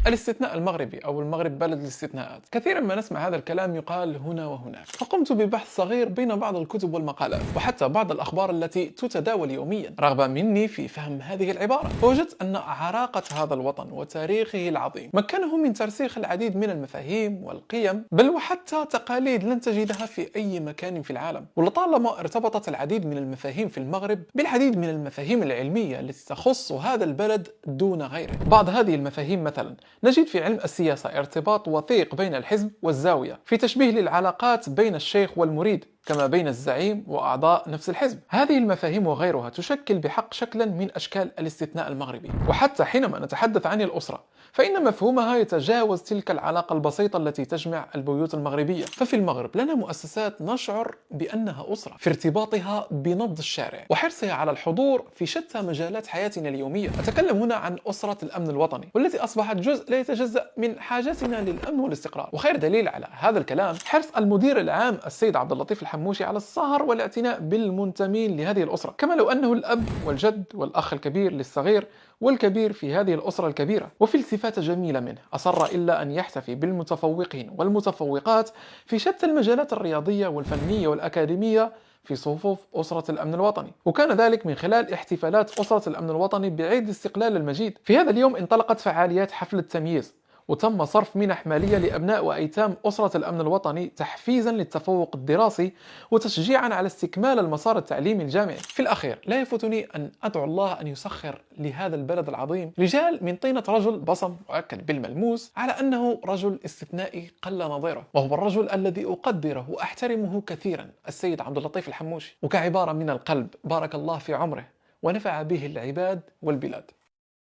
الاستثناء المغربي أو المغرب بلد الاستثناءات. كثيرا ما نسمع هذا الكلام يقال هنا وهناك، فقمت ببحث صغير بين بعض الكتب والمقالات وحتى بعض الأخبار التي تتداول يوميا رغبة مني في فهم هذه العبارة. فوجدت أن عراقة هذا الوطن وتاريخه العظيم مكنه من ترسيخ العديد من المفاهيم والقيم، بل وحتى تقاليد لن تجدها في أي مكان في العالم. ولطالما ارتبطت العديد من المفاهيم في المغرب بالعديد من المفاهيم العلمية التي تخص هذا البلد دون غيره. بعض هذه المفاهيم مثلا نجد في علم السياسة ارتباط وثيق بين الحزب والزاوية، في تشبيه للعلاقات بين الشيخ والمريد كما بين الزعيم وأعضاء نفس الحزب. هذه المفاهيم وغيرها تشكل بحق شكلا من أشكال الاستثناء المغربي. وحتى حينما نتحدث عن الأسرة فإن مفهومها يتجاوز تلك العلاقة البسيطة التي تجمع البيوت المغربية. ففي المغرب لنا مؤسسات نشعر بأنها أسرة في ارتباطها بنبض الشارع وحرصها على الحضور في شتى مجالات حياتنا اليومية. أتكلم هنا عن أسرة الأمن الوطني، والتي أصبحت جزء لا يتجزأ من حاجتنا للأمن والاستقرار. وخير دليل على هذا الكلام حرص المدير العام السيد عبد اللطيف الحموشي على السهر والاعتناء بالمنتمين لهذه الأسرة، كما لو أنه الأب والجد والأخ الكبير للصغير والكبير في هذه الأسرة الكبيرة. وفي التفاتة جميلة منه أصر إلا أن يحتفي بالمتفوقين والمتفوقات في شتى المجالات الرياضية والفنية والأكاديمية في صفوف أسرة الأمن الوطني، وكان ذلك من خلال احتفالات أسرة الأمن الوطني بعيد الاستقلال المجيد. في هذا اليوم انطلقت فعاليات حفل التمييز، وتم صرف منح مالية لأبناء وأيتام أسرة الأمن الوطني تحفيزا للتفوق الدراسي وتشجيعا على استكمال المسار التعليمي الجامعي. في الأخير لا يفوتني أن أدعو الله أن يسخر لهذا البلد العظيم رجال من طينة رجل بصم وأكد بالملموس على أنه رجل استثنائي قل نظيره، وهو الرجل الذي أقدره وأحترمه كثيرا، السيد عبد اللطيف الحموشي. وكعبارة من القلب، بارك الله في عمره ونفع به العباد والبلاد.